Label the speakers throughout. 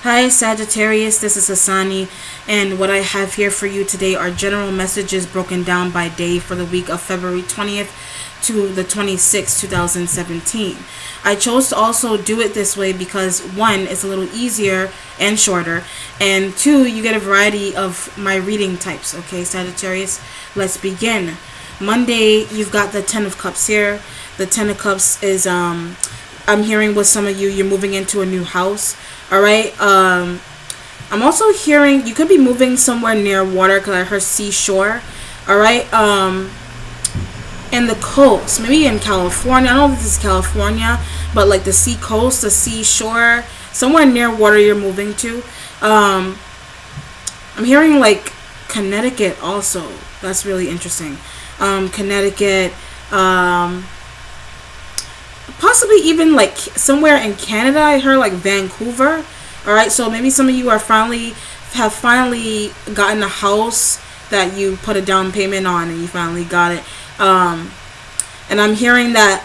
Speaker 1: Hi Sagittarius, this is Asani, and what I have here for you today are general messages broken down by day for the week of February 20th to the 26th, 2017. I chose to also do it this way because one, it's a little easier and shorter, and two, you get a variety of my reading types. Okay, Sagittarius, let's begin. Monday, you've got the Ten of Cups here. The Ten of Cups is I'm hearing with some of you, you're moving into a new house. All right. I'm also hearing you could be moving somewhere near water because I heard seashore. All right. In the coast, maybe in California. I don't know if this is California, but like the sea coast, the seashore, somewhere near water you're moving to. I'm hearing like Connecticut also. That's really interesting. Connecticut. Possibly even like somewhere in Canada. I heard like Vancouver. All right, so maybe some of you have finally gotten a house that you put a down payment on and you finally got it. And I'm hearing that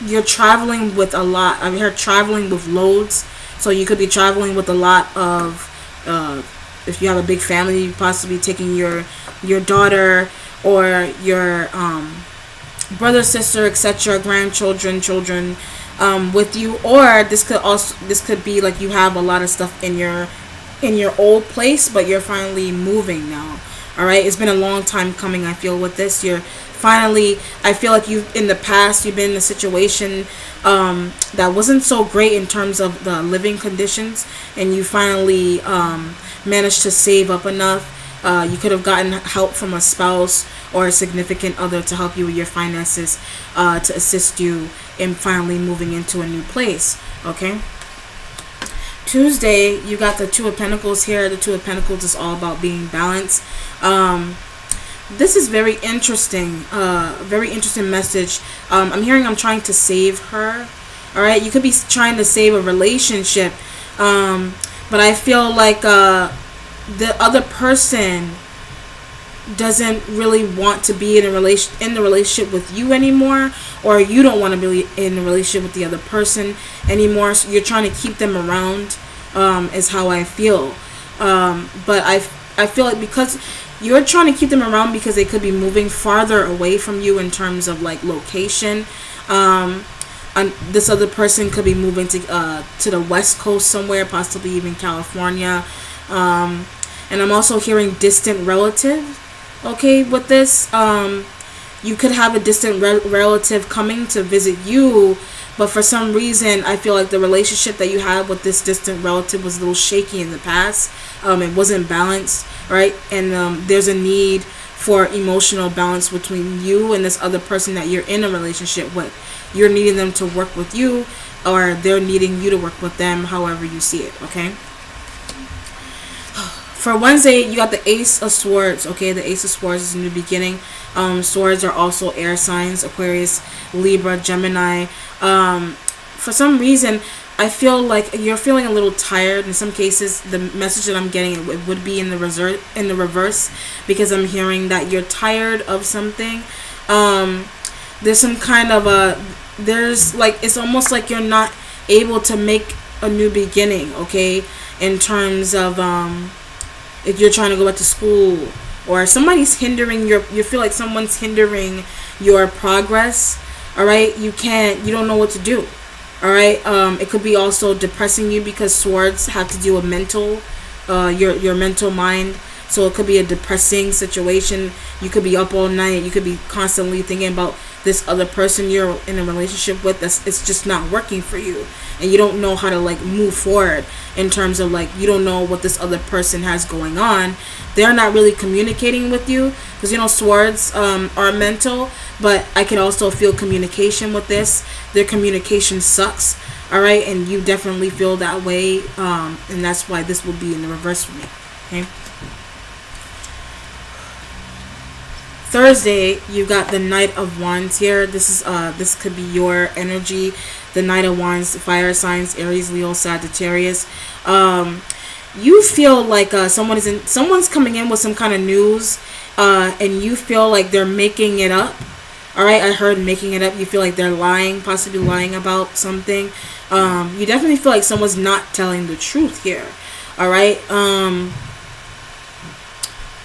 Speaker 1: you're traveling with a lot. I heard traveling with loads, so you could be traveling with a lot of. If you have a big family, you possibly taking your daughter or your brother, sister, etc., grandchildren, children with you. Or this could be like you have a lot of stuff in your old place, but you're finally moving now. All right, it's been a long time coming. I feel with this, you're finally. I feel like in the past you've been in a situation that wasn't so great in terms of the living conditions, and you finally managed to save up enough. You could have gotten help from a spouse or a significant other to help you with your finances, to assist you in finally moving into a new place. Okay. Tuesday, you got the Two of Pentacles here. The Two of Pentacles is all about being balanced. This is very interesting. Very interesting message. I'm hearing I'm trying to save her. All right. You could be trying to save a relationship. But I feel like the other person doesn't really want to be in the relationship with you anymore, or you don't want to be in a relationship with the other person anymore, so you're trying to keep them around, is how I feel. But I feel like because you're trying to keep them around because they could be moving farther away from you in terms of like location. And this other person could be moving to the West Coast somewhere, possibly even California. And I'm also hearing distant relative. Okay, with this, you could have a distant relative coming to visit you, but for some reason, I feel like the relationship that you had with this distant relative was a little shaky in the past. It wasn't balanced, right? And there's a need for emotional balance between you and this other person that you're in a relationship with. You're needing them to work with you, or they're needing you to work with them, however you see it, okay? For Wednesday, you got the Ace of Swords. Okay, the Ace of Swords is a new beginning. Swords are also air signs: Aquarius, Libra, Gemini. For some reason, I feel like you're feeling a little tired. In some cases, the message that I'm getting, it would be in the reverse, because I'm hearing that you're tired of something. There's some kind of it's almost like you're not able to make a new beginning. Okay, in terms of if you're trying to go back to school, or somebody's hindering you feel like someone's hindering your progress. All right, you don't know what to do. All right, it could be also depressing you because swords have to do with mental, your mental mind. So it could be a depressing situation. You could be up all night. You could be constantly thinking about this other person you're in a relationship with. It's just not working for you, and you don't know how to like move forward in terms of like you don't know what this other person has going on. They're not really communicating with you because swords are mental, but I can also feel communication with this. Their communication sucks. All right, and you definitely feel that way, and that's why this will be in the reverse for me. Okay. Thursday, you got the Knight of Wands here. This could be your energy. The Knight of Wands, fire signs: Aries, Leo, Sagittarius. You feel like someone's coming in with some kind of news, and you feel like they're making it up. All right, I heard making it up. You feel like they're lying, possibly lying about something. You definitely feel like someone's not telling the truth here. All right.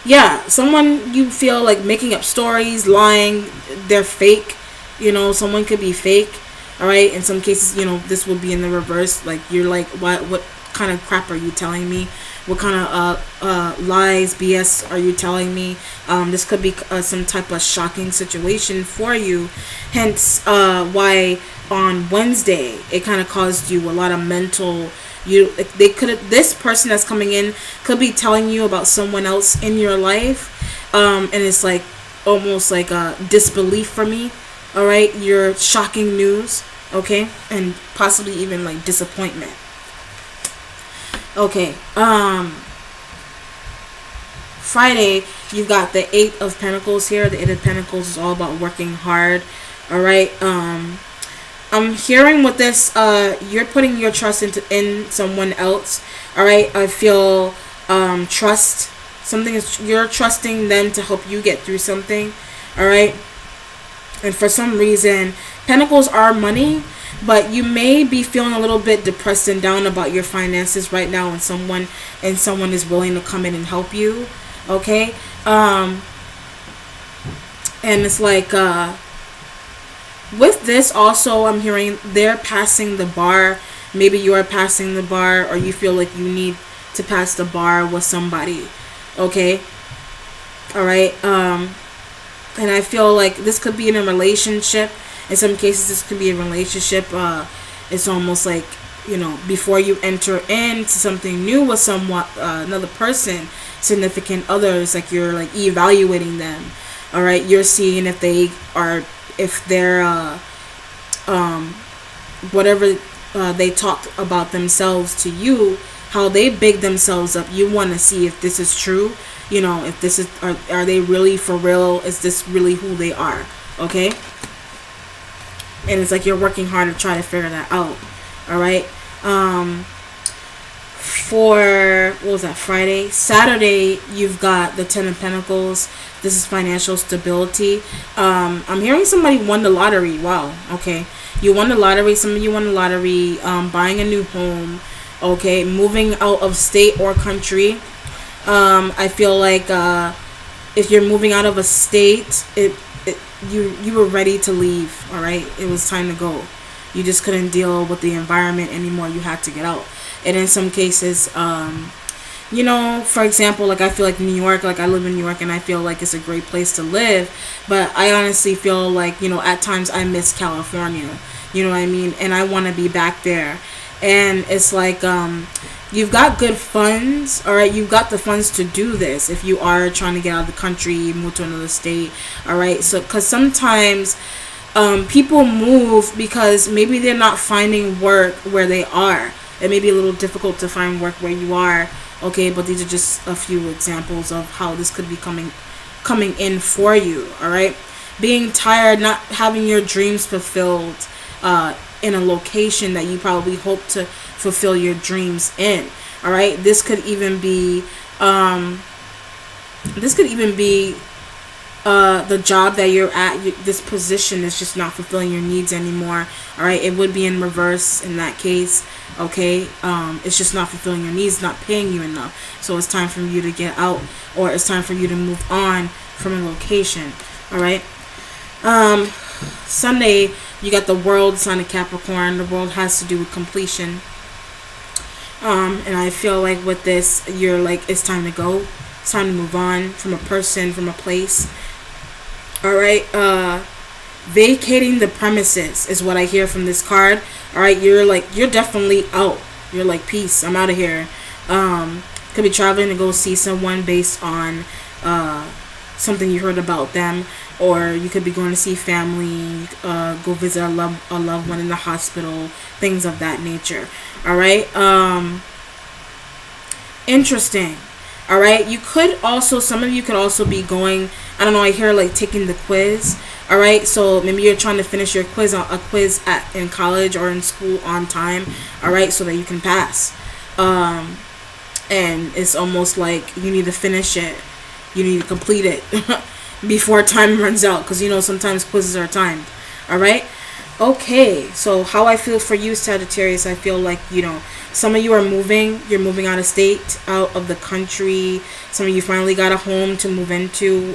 Speaker 1: Yeah, someone you feel like making up stories, lying, they're fake. Someone could be fake. All right. In some cases, this would be in the reverse. Like, you're like, what kind of crap are you telling me? What kind of lies, BS are you telling me? This could be some type of shocking situation for you. Hence, why on Wednesday it kind of caused you a lot of mental. This person that's coming in could be telling you about someone else in your life, and it's like almost like a disbelief for me. All right, your shocking news, okay, and possibly even like disappointment. Okay, Friday, you've got the Eight of Pentacles here. The Eight of Pentacles is all about working hard. All right, I'm hearing with this, you're putting your trust in someone else. All right, I feel trust. You're trusting them to help you get through something. All right, and for some reason, Pentacles are money, but you may be feeling a little bit depressed and down about your finances right now, and someone is willing to come in and help you. Okay, and it's like with this also, I'm hearing they're passing the bar. Maybe you're passing the bar, or you feel like you need to pass the bar with somebody. Okay, all right. And I feel like this could be in a relationship. In some cases, this could be a relationship. It's almost like, before you enter into something new with someone, another person, significant others, like you're like evaluating them. All right, you're seeing if they're whatever they talked about themselves to you, how they big themselves up. You want to see if this is true. If this is, are they really for real? Is this really who they are? Okay. And it's like you're working hard to try to figure that out. All right. For what was that, Friday? Saturday, you've got the Ten of Pentacles. This is financial stability. I'm hearing somebody won the lottery. Wow. Okay. You won the lottery. Some of you won the lottery. Buying a new home. Okay. Moving out of state or country. I feel like if you're moving out of a state, you were ready to leave. All right, it was time to go. You just couldn't deal with the environment anymore. You had to get out. And in some cases, for example, like I feel like New York, like I live in New York, and I feel like it's a great place to live. But I honestly feel like, at times I miss California. You know what I mean? And I want to be back there. And it's like, you've got good funds, all right? You've got the funds to do this if you are trying to get out of the country, move to another state, all right? So, because sometimes people move because maybe they're not finding work where they are. It may be a little difficult to find work where you are, okay? But these are just a few examples of how this could be coming in for you, all right? Being tired, not having your dreams fulfilled, in a location that you probably hope to fulfill your dreams in. All right, this could even be the job that you're at. This position is just not fulfilling your needs anymore. All right, it would be in reverse in that case. Okay, it's just not fulfilling your needs, not paying you enough. So it's time for you to get out, or it's time for you to move on from a location. All right. Sunday, you got the World, sign of Capricorn. The World has to do with completion. And I feel like with this, you're like, it's time to go. It's time to move on from a person, from a place. All right. Vacating the premises is what I hear from this card. All right. You're definitely out. You're like, peace, I'm out of here. Could be traveling to go see someone based on something you heard about them. Or you could be going to see family, go visit a loved one in the hospital, things of that nature. All right. Interesting. All right. Some of you could also be going, I don't know, I hear like taking the quiz. All right. So maybe you're trying to finish your quiz, in college or in school on time. All right. So that you can pass. And it's almost like you need to finish it. You need to complete it. Before time runs out, because sometimes quizzes are timed. All right. Okay, so how I feel for you, Sagittarius, I feel like, some of you are moving. You're moving out of state, out of the country. Some of you finally got a home to move into.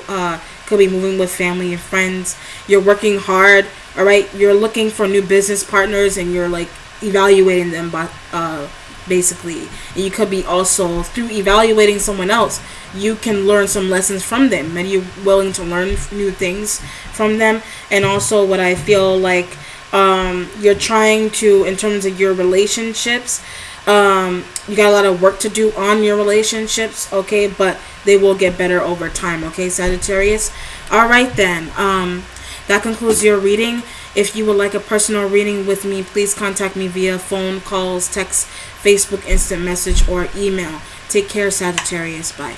Speaker 1: Could be moving with family and friends. You're working hard, all right? You're looking for new business partners, and you're, like, evaluating them, basically. And you could be also, through evaluating someone else, you can learn some lessons from them, and you're willing to learn new things from them. And also what I feel like, you're trying to, in terms of your relationships, you got a lot of work to do on your relationships, okay, but they will get better over time, okay, Sagittarius? All right, then. That concludes your reading. If you would like a personal reading with me, please contact me via phone, calls, text, Facebook, instant message, or email. Take care, Sagittarius. Bye.